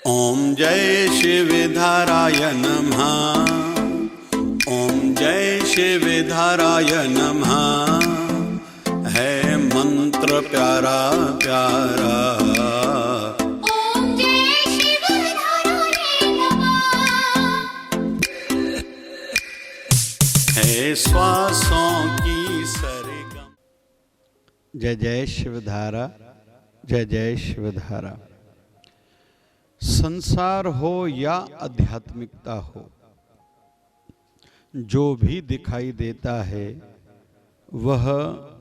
ओम जय शिवधाराय नमः। ओम जय शिवधाराय नमः। है मंत्र प्यारा प्यारा। ओम जय शिवधाराय नमः। है श्वासों की सरगम। जय जय शिवधारा, जय जय शिवधारा। संसार हो या आध्यात्मिकता हो, जो भी दिखाई देता है वह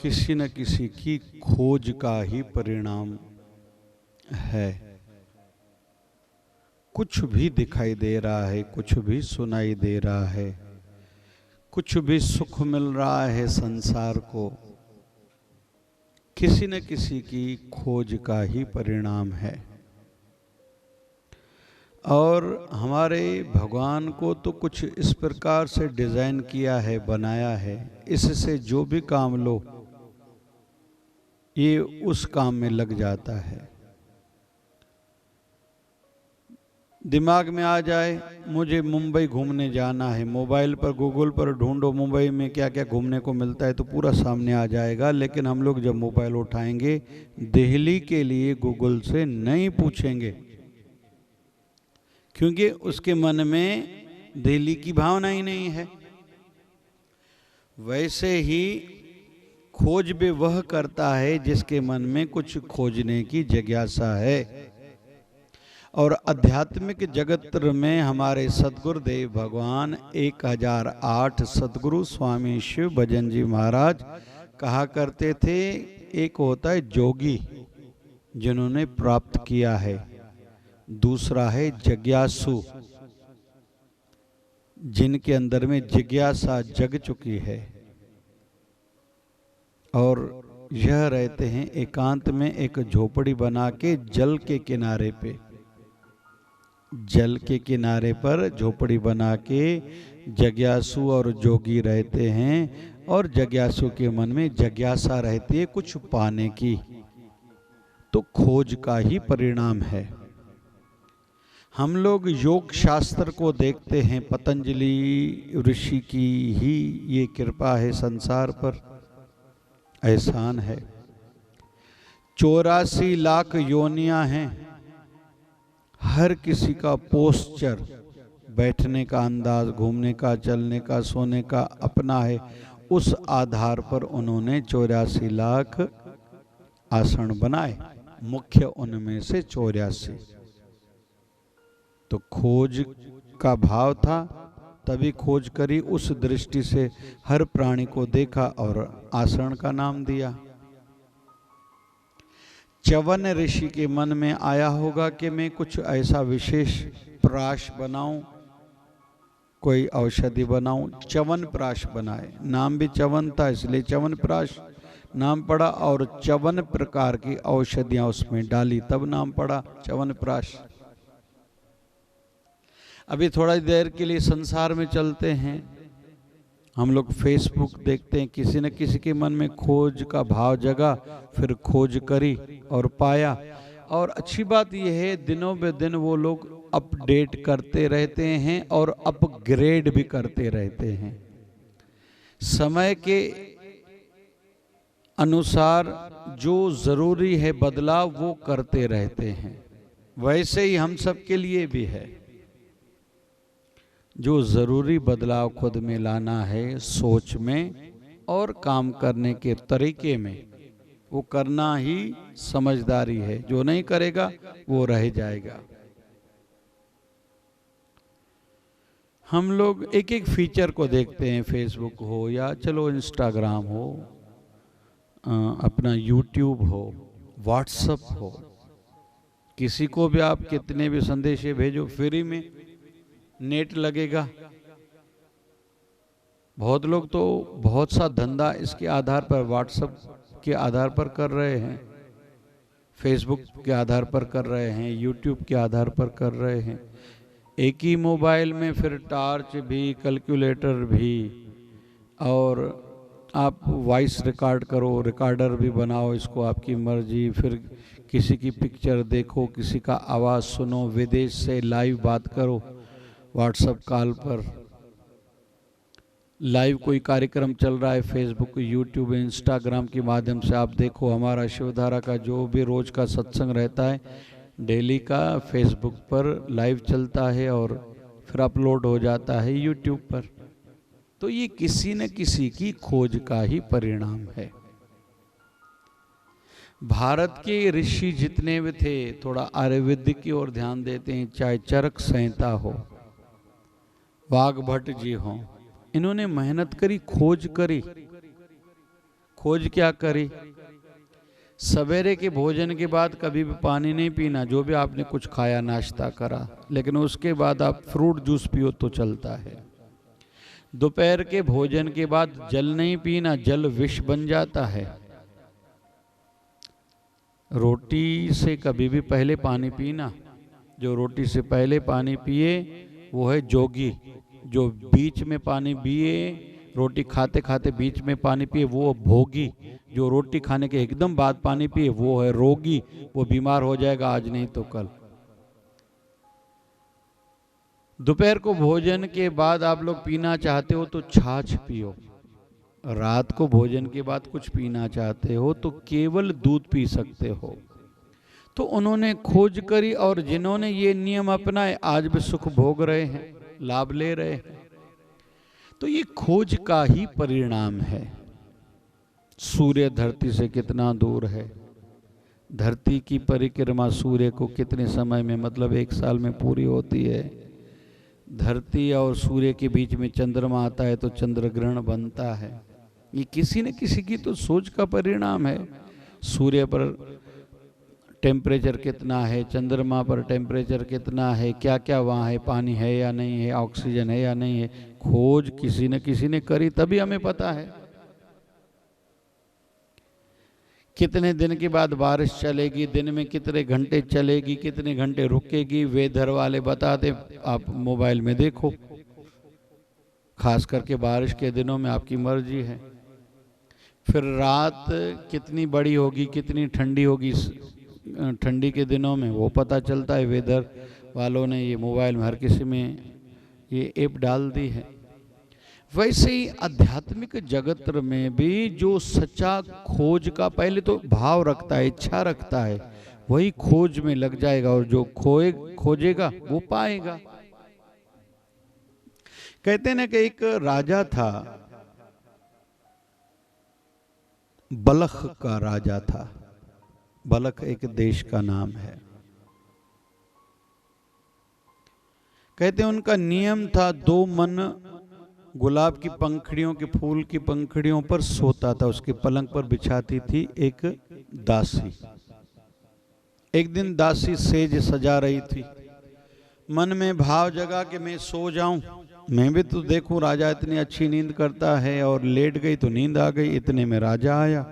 किसी न किसी की खोज का ही परिणाम है। कुछ भी दिखाई दे रहा है, कुछ भी सुनाई दे रहा है, कुछ भी सुख मिल रहा है संसार को, किसी न किसी की खोज का ही परिणाम है। और हमारे भगवान को तो कुछ इस प्रकार से डिज़ाइन किया है, बनाया है, इससे जो भी काम लो ये उस काम में लग जाता है। दिमाग में आ जाए मुझे मुंबई घूमने जाना है, मोबाइल पर गूगल पर ढूंढो मुंबई में क्या क्या घूमने को मिलता है तो पूरा सामने आ जाएगा। लेकिन हम लोग जब मोबाइल उठाएंगे दिल्ली के लिए गूगल से नहीं पूछेंगे, क्योंकि उसके मन में दिल्ली की भावना ही नहीं है। वैसे ही खोज भी वह करता है जिसके मन में कुछ खोजने की जिज्ञासा है। और आध्यात्मिक जगत में हमारे सद्गुरुदेव भगवान 1008 सद्गुरु स्वामी शिव भजन जी महाराज कहा करते थे, एक होता है जोगी जिन्होंने प्राप्त किया है, दूसरा है जिज्ञासु जिनके अंदर में जिज्ञासा जग चुकी है। और यह रहते हैं एकांत में एक झोपड़ी बना के जल के किनारे पे, जल के किनारे पर झोपड़ी बना के जिज्ञासु और जोगी रहते हैं। और जिज्ञासु के मन में जिज्ञासा रहती है कुछ पाने की, तो खोज का ही परिणाम है। हम लोग योग शास्त्र को देखते हैं, पतंजलि ऋषि की ही ये कृपा है संसार पर, एहसान है। 84 लाख योनियां हैं, हर किसी का पोस्चर, बैठने का अंदाज, घूमने का, चलने का, सोने का अपना है। उस आधार पर उन्होंने 84 लाख आसन बनाए, मुख्य उनमें से 84। तो खोज का भाव था, तभी खोज करी, उस दृष्टि से हर प्राणी को देखा और आसन का नाम दिया। च्यवन ऋषि के मन में आया होगा कि मैं कुछ ऐसा विशेष प्राश बनाऊं, कोई औषधि बनाऊं, च्यवन प्राश बनाए। नाम भी च्यवन था इसलिए च्यवन प्राश नाम पड़ा, और च्यवन प्रकार की औषधियां उसमें डाली तब नाम पड़ा च्यवन प्राश। अभी थोड़ा देर के लिए संसार में चलते हैं, हम लोग फेसबुक देखते हैं, किसी न किसी के मन में खोज का भाव जगा, फिर खोज करी और पाया। और अच्छी बात यह है दिनों बे दिन वो लोग अपडेट करते रहते हैं और अपग्रेड भी करते रहते हैं। समय के अनुसार जो जरूरी है बदलाव वो करते रहते हैं। वैसे ही हम सब के लिए भी है, जो जरूरी बदलाव खुद में लाना है, सोच में और काम करने के तरीके में, वो करना ही समझदारी है। जो नहीं करेगा वो रह जाएगा। हम लोग एक एक फीचर को देखते हैं, फेसबुक हो या चलो इंस्टाग्राम हो, अपना यूट्यूब हो, व्हाट्सएप हो, किसी को भी आप कितने भी संदेश भेजो, फ्री में नेट लगेगा। बहुत लोग तो बहुत सा धंधा इसके आधार पर, व्हाट्सएप के आधार पर कर रहे हैं, फेसबुक के आधार पर कर रहे हैं, यूट्यूब के आधार पर कर रहे हैं। एक ही मोबाइल में फिर टॉर्च भी, कैलकुलेटर भी, और आप वॉइस रिकॉर्ड करो, रिकॉर्डर भी बनाओ, इसको आपकी मर्जी। फिर किसी की पिक्चर देखो, किसी का आवाज़ सुनो, विदेश से लाइव बात करो व्हाट्सएप कॉल पर, लाइव कोई कार्यक्रम चल रहा है फेसबुक, यूट्यूब, इंस्टाग्राम के माध्यम से आप देखो। हमारा शिवधारा का जो भी रोज का सत्संग रहता है डेली का फेसबुक पर लाइव चलता है और फिर अपलोड हो जाता है यूट्यूब पर। तो ये किसी न किसी की खोज का ही परिणाम है। भारत के ऋषि जितने भी थे, थोड़ा आयुर्वेदिक की ओर ध्यान देते हैं, चाहे चरक संहिता हो, वाघभट्ट जी हों, इन्होंने मेहनत करी, खोज करी। खोज क्या करी? सवेरे के भोजन के बाद कभी भी पानी नहीं पीना, जो भी आपने कुछ खाया, नाश्ता करा, लेकिन उसके बाद आप फ्रूट जूस पियो तो चलता है। दोपहर के भोजन के बाद जल नहीं पीना, जल विष बन जाता है। रोटी से कभी भी पहले पानी पीना, जो रोटी से पहले पानी पिए वो है जोगी। जो बीच में पानी पिए, रोटी खाते खाते बीच में पानी पिए, वो भोगी। जो रोटी खाने के एकदम बाद पानी पिए वो है रोगी, वो बीमार हो जाएगा आज नहीं तो कल। दोपहर को भोजन के बाद आप लोग पीना चाहते हो तो छाछ पियो। रात को भोजन के बाद कुछ पीना चाहते हो तो केवल दूध पी सकते हो। तो उन्होंने खोज करी और जिन्होंने ये नियम अपनाए आज भी सुख भोग रहे हैं, लाभ ले रहे हैं। तो ये खोज का ही परिणाम है। सूर्य धरती से कितना दूर है, धरती की परिक्रमा सूर्य को कितने समय में, मतलब 1 साल में पूरी होती है। धरती और सूर्य के बीच में चंद्रमा आता है तो चंद्र ग्रहण बनता है। ये किसी न किसी की तो सोच का परिणाम है। सूर्य पर टेम्परेचर कितना है, चंद्रमा पर टेम्परेचर कितना है, क्या क्या वहाँ है, पानी है या नहीं है, ऑक्सीजन है या नहीं है, खोज किसी न किसी ने करी तभी हमें पता है। कितने दिन के बाद बारिश चलेगी, दिन में कितने घंटे चलेगी, कितने घंटे रुकेगी, वेदर वाले बताते, आप मोबाइल में देखो। खास करके बारिश के दिनों में आपकी मर्जी है। फिर रात कितनी बड़ी होगी, कितनी ठंडी होगी, ठंडी के दिनों में वो पता चलता है। वेदर वालों ने ये मोबाइल में हर किसी में ये ऐप डाल दी है। वैसे ही आध्यात्मिक जगत में भी जो सच्चा खोज का पहले तो भाव रखता है, इच्छा रखता है, वही खोज में लग जाएगा और जो खोजेगा वो पाएगा। कहते ना कि एक राजा था, बलख का राजा था। बलख एक देश का नाम है। कहते हैं उनका नियम था, 2 मन गुलाब की पंखड़ियों के फूल की पंखड़ियों पर सोता था। उसके पलंग पर बिछाती थी एक दासी। एक दिन दासी सेज सजा रही थी, मन में भाव जगा कि मैं सो जाऊं, मैं भी तो देखूं राजा इतनी अच्छी नींद करता है, और लेट गई तो नींद आ गई। इतने में राजा आया,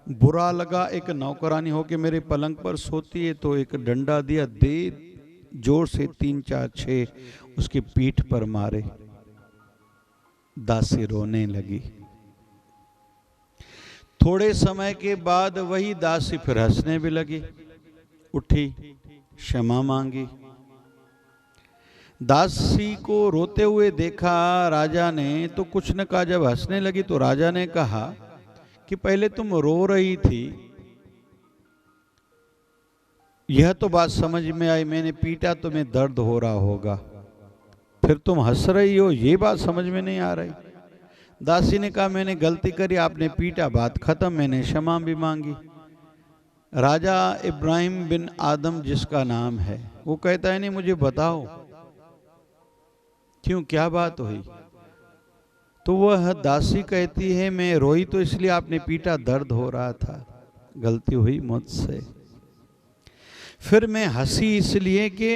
बुरा लगा, एक नौकरानी होके मेरे पलंग पर सोती है, तो एक डंडा दिया, दे जोर से 3 4 6 उसकी पीठ पर मारे। दासी रोने लगी। थोड़े समय के बाद वही दासी फिर हंसने भी लगी, उठी, क्षमा मांगी। दासी को रोते हुए देखा राजा ने तो कुछ न कहा। जब हंसने लगी तो राजा ने कहा कि पहले तुम रो रही थी, यह तो बात समझ में आई, मैंने पीटा तुम्हें दर्द हो रहा होगा, फिर तुम हंस रही हो, ये बात समझ में नहीं आ रही। दासी ने कहा मैंने गलती करी, आपने पीटा, बात खत्म, मैंने क्षमा भी मांगी। राजा इब्राहिम बिन आदम जिसका नाम है, वो कहता है नहीं मुझे बताओ क्यों, क्या बात हुई? तो वह दासी कहती है मैं रोई तो इसलिए आपने पीटा, दर्द हो रहा था, गलती हुई मुझसे। फिर मैं हंसी इसलिए कि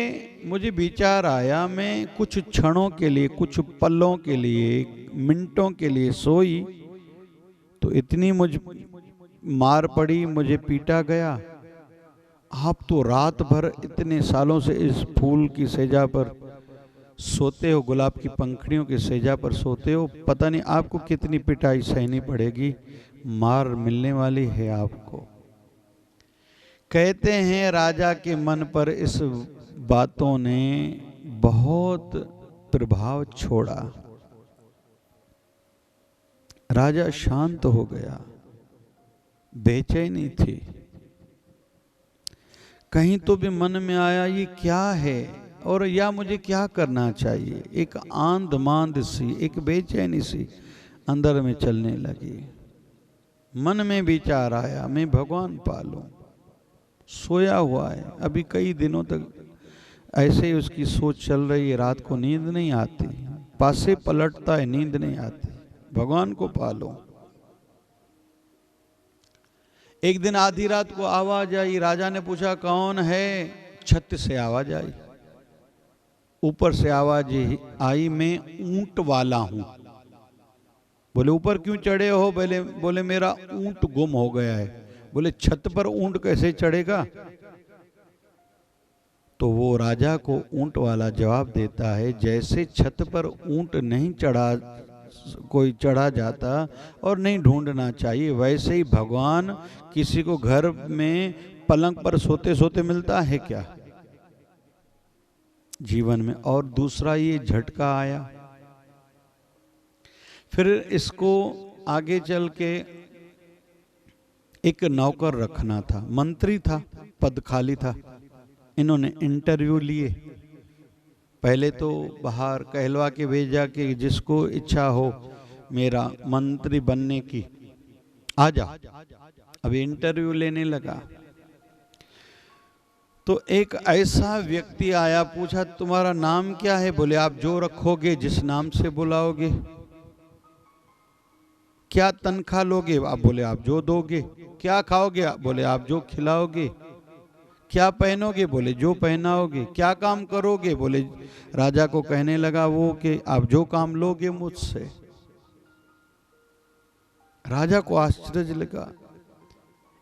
मुझे विचार आया मैं कुछ क्षणों के लिए, कुछ पलों के लिए, मिनटों के लिए सोई तो इतनी मुझ मार पड़ी, मुझे पीटा गया। आप तो रात भर इतने सालों से इस फूल की सेजा पर सोते हो, गुलाब की पंखड़ियों की सेजा पर सोते हो, पता नहीं आपको कितनी पिटाई सहनी पड़ेगी, मार मिलने वाली है आपको। कहते हैं राजा के मन पर इस बातों ने बहुत प्रभाव छोड़ा। राजा शांत हो गया, बेचैनी थी। कहीं तो भी मन में आया ये क्या है और या मुझे क्या करना चाहिए। एक आंध मांद सी, एक बेचैनी सी अंदर में चलने लगी। मन में विचार आया मैं भगवान पालूं। सोया हुआ है, अभी कई दिनों तक ऐसे ही उसकी सोच चल रही है। रात को नींद नहीं आती, पासे पलटता है, नींद नहीं आती। भगवान को पालो। एक दिन आधी रात को आवाज आई। राजा ने पूछा कौन है? छत से आवाज आई। ऊपर से आवाज आई मैं ऊंट वाला हूं। बोले ऊपर क्यों चढ़े हो? बोले मेरा ऊंट गुम हो गया है। बोले छत पर ऊंट कैसे चढ़ेगा? तो वो राजा को ऊंट वाला जवाब देता है जैसे छत पर ऊंट नहीं कोई चढ़ा जाता और नहीं ढूंढना चाहिए, वैसे ही भगवान किसी को घर में पलंग पर सोते सोते मिलता है क्या जीवन में। और दूसरा ये झटका आया। फिर इसको आगे चल के एक नौकर रखना था, मंत्री था, पद खाली था। इन्होंने इंटरव्यू लिए। पहले तो बाहर कहलवा के भेजा कि जिसको इच्छा हो मेरा मंत्री बनने की आ जा। अब इंटरव्यू लेने लगा तो एक ऐसा व्यक्ति आया, पूछा तुम्हारा नाम क्या है? बोले आप जो रखोगे, जिस नाम से बुलाओगे। क्या तनख्वाह लोगे? आप बोले आप जो दोगे। क्या खाओगे? बोले आप जो खिलाओगे। क्या पहनोगे? बोले जो पहनाओगे। क्या काम करोगे? बोले राजा को कहने लगा वो कि आप जो काम लोगे मुझसे। राजा को आश्चर्य लगा,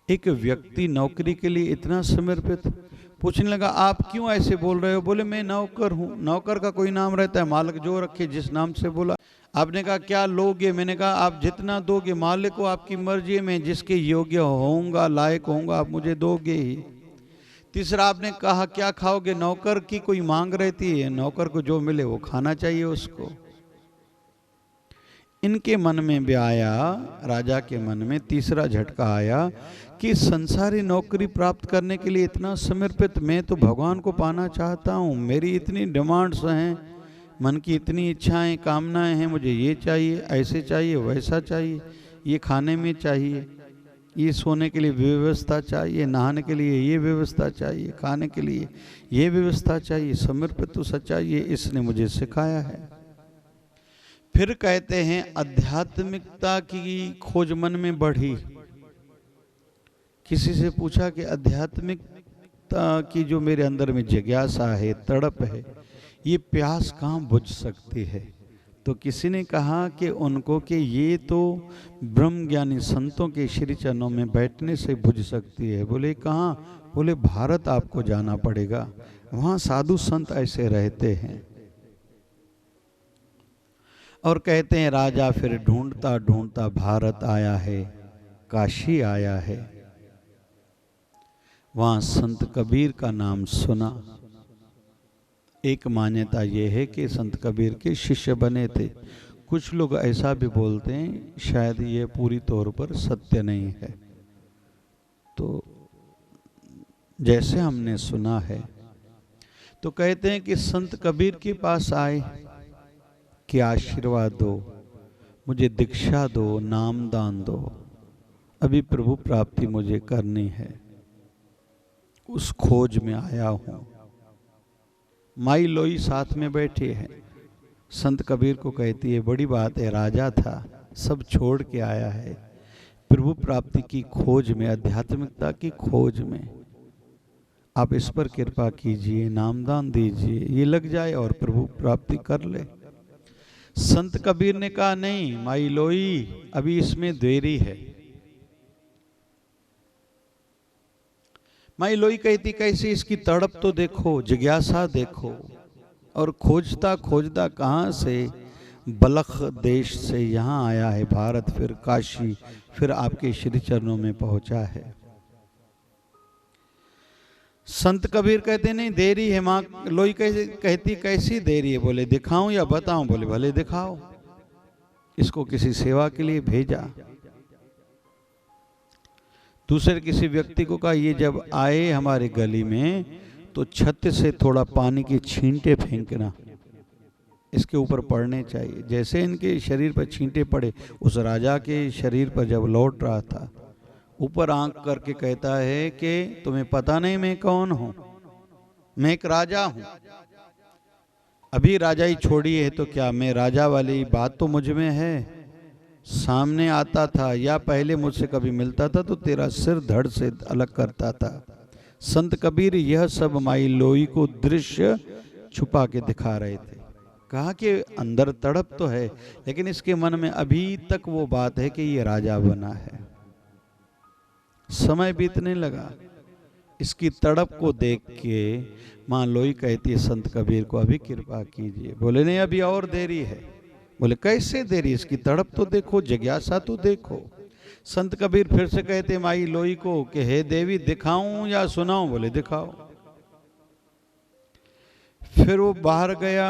एक व्यक्ति नौकरी के लिए इतना समर्पित। पूछने लगा आप क्यों ऐसे बोल रहे हो? बोले मैं नौकर हूं। नौकर का कोई नाम रहता है, मालिक जो रखे जिस नाम से बोला। आपने कहा क्या लोगे? मैंने कहा आप जितना दोगे। मालिक को आपकी मर्जी में जिसके योग्य होऊंगा, लायक होऊंगा, आप मुझे दोगे ही। तीसरा आपने कहा क्या खाओगे? नौकर की कोई मांग रहती है, नौकर को जो मिले वो खाना चाहिए उसको। इनके मन में भी आया, राजा के मन में तीसरा झटका आया कि संसारी नौकरी प्राप्त करने के लिए इतना समर्पित, मैं तो भगवान को पाना चाहता हूँ। मेरी इतनी डिमांड्स हैं, मन की इतनी इच्छाएं, कामनाएं हैं, मुझे ये चाहिए, ऐसे चाहिए, वैसा चाहिए, ये खाने में चाहिए, ये सोने के लिए व्यवस्था चाहिए, नहाने के लिए ये व्यवस्था चाहिए, खाने के लिए ये व्यवस्था चाहिए। समर्पित तो सच्चाई ये इसने मुझे सिखाया है। फिर कहते हैं आध्यात्मिकता की खोज मन में बढ़ी। किसी से पूछा कि आध्यात्मिकता की जो मेरे अंदर में जिज्ञासा है, तड़प है, ये प्यास कहाँ बुझ सकती है? तो किसी ने कहा कि उनको कि ये तो ब्रह्म ज्ञानी संतों के श्री चरणों में बैठने से बुझ सकती है। बोले कहाँ? बोले भारत आपको जाना पड़ेगा, वहाँ साधु संत ऐसे रहते हैं। और कहते हैं राजा फिर ढूंढता ढूंढता भारत आया है, काशी आया है। वहाँ संत कबीर का नाम सुना। एक मान्यता यह है कि संत कबीर के शिष्य बने थे। कुछ लोग ऐसा भी बोलते हैं, शायद ये पूरी तौर पर सत्य नहीं है। तो जैसे हमने सुना है तो कहते हैं कि संत कबीर के पास आए कि आशीर्वाद दो, मुझे दीक्षा दो, नाम दान दो, अभी प्रभु प्राप्ति मुझे करनी है, उस खोज में आया हूं। माई लोई साथ में बैठे हैं। संत कबीर को कहती है बड़ी बात है, राजा था, सब छोड़ के आया है प्रभु प्राप्ति की खोज में, आध्यात्मिकता की खोज में। आप इस पर कृपा कीजिए, नामदान दीजिए, ये लग जाए और प्रभु प्राप्ति कर ले। संत कबीर ने कहा नहीं माई लोई, अभी इसमें देरी है। माई लोई कहती कैसे? इसकी तड़प तो देखो, जिज्ञासा देखो। और खोजता खोजता कहाँ से बलख देश से यहाँ आया है भारत, फिर काशी, फिर आपके श्री चरणों में पहुँचा है। संत कबीर कहते नहीं देरी है। माँ लोई कैसे कहती कैसी देरी है? बोले दिखाऊं या बताऊं? बोले भले दिखाओ। इसको किसी सेवा के लिए भेजा। दूसरे किसी व्यक्ति को कहा ये जब आए हमारे गली में तो छत से थोड़ा पानी की छींटे फेंकना, इसके ऊपर पड़ने चाहिए। जैसे इनके शरीर पर छींटे पड़े, उस राजा के शरीर पर जब लौट रहा था, ऊपर आंख करके कहता है कि तुम्हें पता नहीं मैं कौन हूं? मैं एक राजा हूं। अभी राजा ही छोड़ी है तो क्या मैं राजा वाली बात तो मुझ में है। सामने आता था या पहले मुझसे कभी मिलता था तो तेरा सिर धड़ से अलग करता था। संत कबीर यह सब माई लोई को दृश्य छुपा के दिखा रहे थे। कहा कि अंदर तड़प तो है, लेकिन इसके मन में अभी तक वो बात है कि ये राजा बना है। समय बीतने लगा, इसकी तड़प को देख के मां लोई कहती है संत कबीर को अभी कृपा कीजिए। बोले नहीं अभी और देरी है। बोले कैसे देरी? इसकी तड़प तो देखो, जिज्ञासा तो देखो। संत कबीर फिर से कहते माई लोई को कि हे देवी दिखाऊं या सुनाऊं? बोले दिखाओ। फिर वो बाहर गया।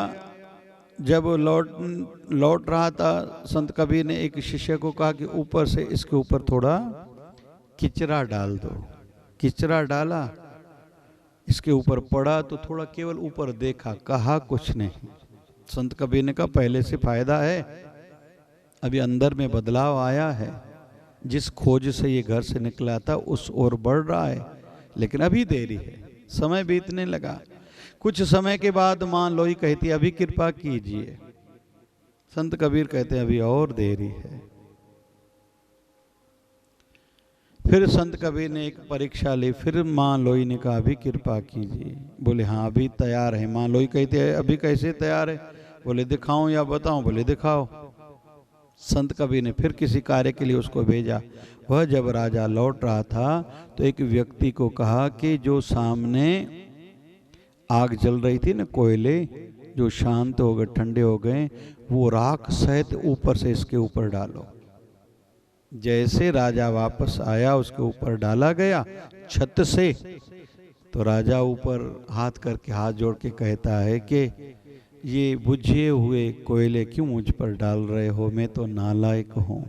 जब लौट रहा था, संत कबीर ने एक शिष्य को कहा कि ऊपर से इसके ऊपर थोड़ा किचरा डाल दो। किचरा डाला, इसके ऊपर पड़ा तो थोड़ा केवल ऊपर देखा, कहा कुछ नहीं। संत कबीर ने कहा पहले से फायदा है, अभी अंदर में बदलाव आया है। जिस खोज से ये घर से निकला था उस ओर बढ़ रहा है, लेकिन अभी देरी है। समय बीतने लगा। कुछ समय के बाद मां लोई कहती अभी कृपा कीजिए। संत कबीर कहते अभी और देरी है। फिर संत कबीर ने एक परीक्षा ली। फिर मां लोई ने कहा अभी कृपा कीजिए। बोले हाँ अभी तैयार है। मां लोई कहती है अभी कैसे तैयार है? बोले दिखाऊं या बताऊं? बोले दिखाओ। संत कबीर ने फिर किसी कार्य के लिए उसको भेजा। वह जब राजा लौट रहा था तो एक व्यक्ति को कहा कि जो सामने आग जल रही थी ना, कोयले जो शांत हो गए, ठंडे हो गए, वो राख सहित ऊपर से इसके ऊपर डालो। जैसे राजा वापस आया उसके ऊपर डाला गया छत से, तो राजा ऊपर हाथ करके हाथ जोड़ के कहता है कि ये बुझे हुए कोयले क्यों मुझ पर डाल रहे हो? मैं तो नालायक हूँ।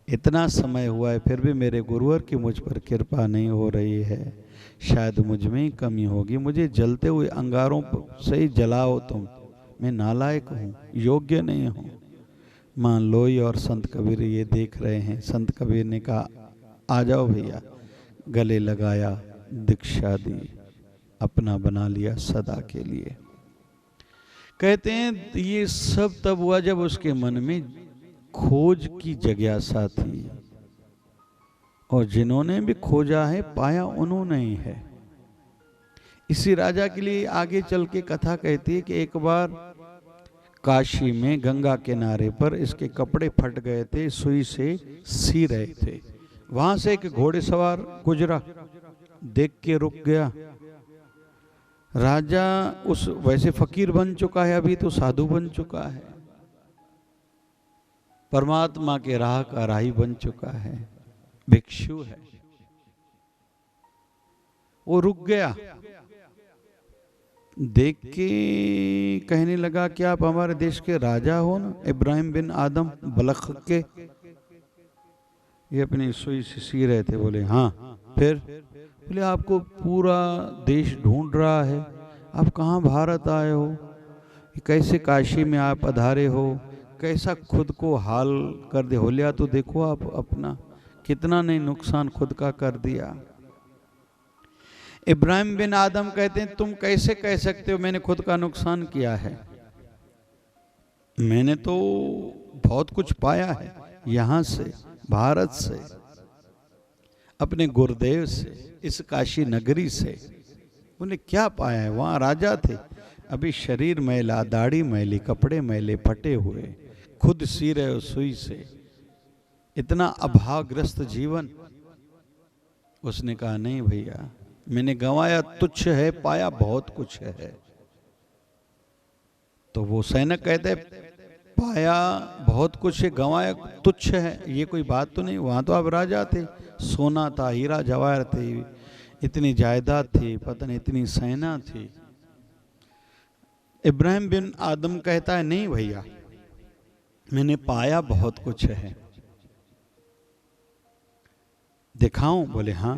इतना समय हुआ है फिर भी मेरे गुरुवर की मुझ पर कृपा नहीं हो रही है। शायद मुझ में ही कमी होगी। मुझे जलते हुए अंगारों से ही जलाओ तुम। मैं नालायक हूँ, योग्य नहीं हूँ। मां लोई और संत कबीर ये देख रहे हैं। संत कबीर ने कहा आ जाओ भैया। गले लगाया, दीक्षा दी, अपना बना लिया सदा के लिए। कहते हैं ये सब तब हुआ जब उसके मन में खोज की जिज्ञासा थी, और जिन्होंने भी खोजा है पाया उन्होंने ही है। इसी राजा के लिए आगे चल के कथा कहती है कि एक बार काशी में गंगा किनारे पर इसके कपड़े फट गए थे, सुई से सी रहे थे। वहां से एक घोड़ेसवार गुजरा, देख के रुक गया। राजा उस वैसे फकीर बन चुका है, अभी तो साधु बन चुका है, परमात्मा के राह का राही बन चुका है, भिक्षु है। वो रुक गया, देख के कहने लगा कि आप हमारे देश के राजा हो ना, इब्राहिम बिन आदम बलख के। ये अपनी सुई से सी रहे थे। बोले हाँ। फिर बोले आपको पूरा देश ढूंढ रहा है, आप कहाँ भारत आए हो? कैसे काशी में आप पधारे हो? कैसा खुद को हाल कर दे हो लिया? तो देखो आप अपना कितना नहीं नुकसान खुद का कर दिया। इब्राहिम बिन आदम कहते हैं तुम कैसे कह सकते हो मैंने खुद का नुकसान किया है? मैंने तो बहुत कुछ पाया है, यहां से, भारत से, अपने गुरुदेव से, इस काशी नगरी से। बोले क्या पाया है? वहां राजा थे, अभी शरीर मैला, दाढ़ी मैली, कपड़े मैले, फटे हुए, खुद सी रहे हो सुई से, इतना अभावग्रस्त जीवन। उसने कहा नहीं भैया, मैंने गंवाया तुच्छ है, पाया बहुत कुछ है। तो वो सैनिक कहते पाया बहुत कुछ है, गंवाया तुच्छ है, ये कोई बात तो नहीं। वहां तो आप राजा थे, सोना था, हीरा जवाहर थे, इतनी जायदाद थी, पता नहीं इतनी सेना थी। इब्राहिम बिन आदम कहता है नहीं भैया, मैंने पाया बहुत कुछ है, दिखाऊं? बोले हाँ।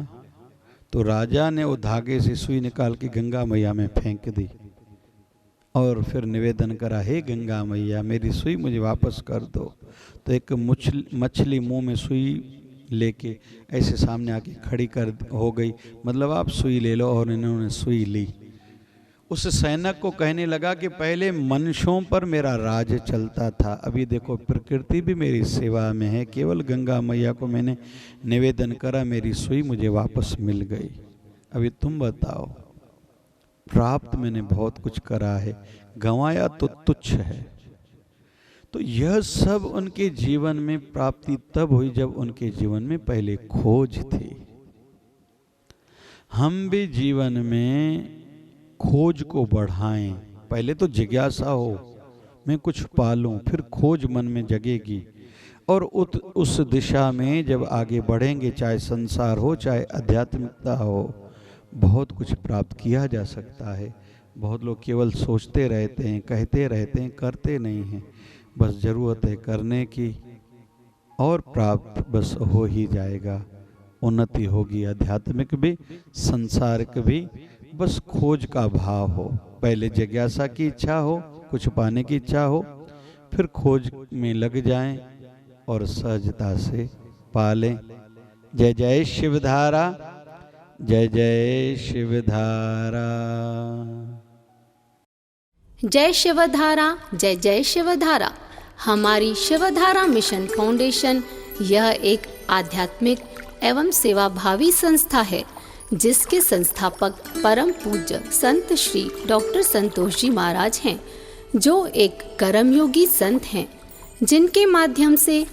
तो राजा ने वो धागे से सुई निकाल के गंगा मैया में फेंक दी और फिर निवेदन करा, हे गंगा मैया मेरी सुई मुझे वापस कर दो। तो एक मछली मुंह में सुई लेके ऐसे सामने आके खड़ी कर हो गई, मतलब आप सुई ले लो, और इन्होंने सुई ली। उस सैनिक को कहने लगा कि पहले मनुष्यों पर मेरा राज चलता था, अभी देखो प्रकृति भी मेरी सेवा में है, केवल गंगा मैया को मैंने निवेदन करा, मेरी सुई मुझे वापस मिल गई। अभी तुम बताओ, प्राप्त मैंने बहुत कुछ करा है, गंवाया तो तुच्छ है। तो यह सब उनके जीवन में प्राप्ति तब हुई जब उनके जीवन में पहले खोज थी। हम भी जीवन में खोज को बढ़ाएं। पहले तो जिज्ञासा हो, मैं कुछ पालूं, फिर खोज मन में जगेगी, और उस दिशा में जब आगे बढ़ेंगे, चाहे संसार हो चाहे आध्यात्मिकता हो, बहुत कुछ प्राप्त किया जा सकता है। बहुत लोग केवल सोचते रहते हैं, कहते रहते हैं, करते नहीं हैं। बस ज़रूरत है करने की, और प्राप्त बस हो ही जाएगा। उन्नति होगी, आध्यात्मिक भी संसारिक भी। बस खोज का भाव हो, पहले जिज्ञासा की इच्छा हो, कुछ पाने की इच्छा हो, फिर खोज में लग जाएं और सहजता से पालें। जय जय शिवधारा, जय जय शिवधारा। जय शिवधारा, जय जय शिवधारा। हमारी शिवधारा मिशन फाउंडेशन यह एक आध्यात्मिक एवं सेवाभावी संस्था है, जिसके संस्थापक परम पूज्य संत श्री डॉक्टर संतोष जी महाराज हैं, जो एक कर्मयोगी संत हैं, जिनके माध्यम से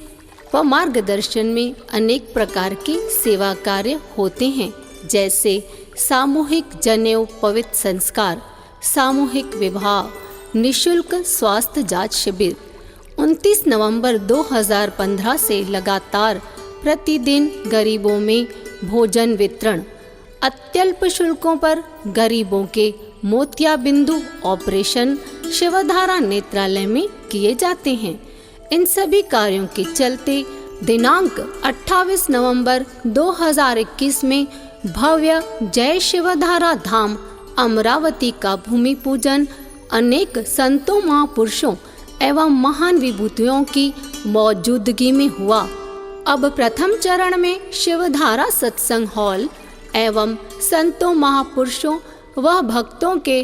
व मार्गदर्शन में अनेक प्रकार के सेवा कार्य होते हैं, जैसे सामूहिक जनेऊ पवित्र संस्कार, सामूहिक विवाह, निशुल्क स्वास्थ्य जांच शिविर। 29 नवंबर 2015 से लगातार प्रतिदिन गरीबों में भोजन वितरण, अत्यल्प शुल्कों पर गरीबों के मोतियाबिंदु ऑपरेशन शिवधारा नेत्रालय में किए जाते हैं। इन सभी कार्यों के चलते दिनांक 28 नवंबर 2021 में भव्य जय शिवधारा धाम अमरावती का भूमि पूजन अनेक संतों, महापुरुषों एवं महान विभूतियों की मौजूदगी में हुआ। अब प्रथम चरण में शिवधारा सत्संग हॉल एवं संतों, महापुरुषों व भक्तों के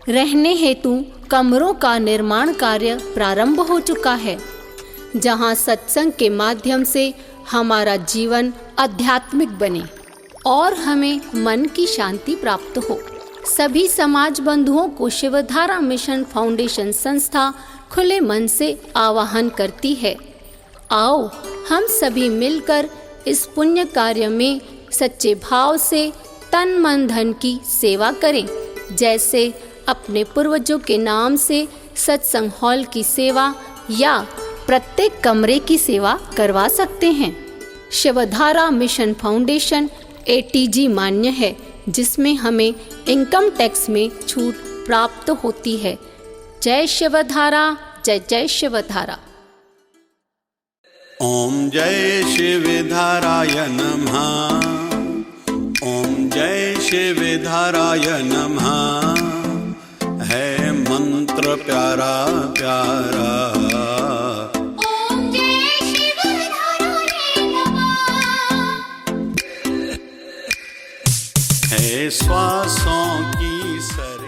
रहने हेतु कमरों का निर्माण कार्य प्रारंभ हो चुका है, जहां सत्संग के माध्यम से हमारा जीवन आध्यात्मिक बने और हमें मन की शांति प्राप्त हो। सभी समाज बंधुओं को शिवधारा मिशन फाउंडेशन संस्था खुले मन से आवाहन करती है। आओ हम सभी मिलकर इस पुण्य कार्य में सच्चे भाव से तन मन धन की सेवा करें, जैसे अपने पूर्वजों के नाम से सत्संग हॉल की सेवा या प्रत्येक कमरे की सेवा करवा सकते हैं। शिवधारा मिशन फाउंडेशन ATG मान्य है, जिसमें हमें इनकम टैक्स में छूट प्राप्त होती है। जय शिवधारा, जय जय शिवधारा। ओम जय शिवधाराय नमः, ओम जय शिवधाराय नमः। है मंत्र प्यारा प्यारा, ओम जय शिवधाराय नमः। है श्वासों की सर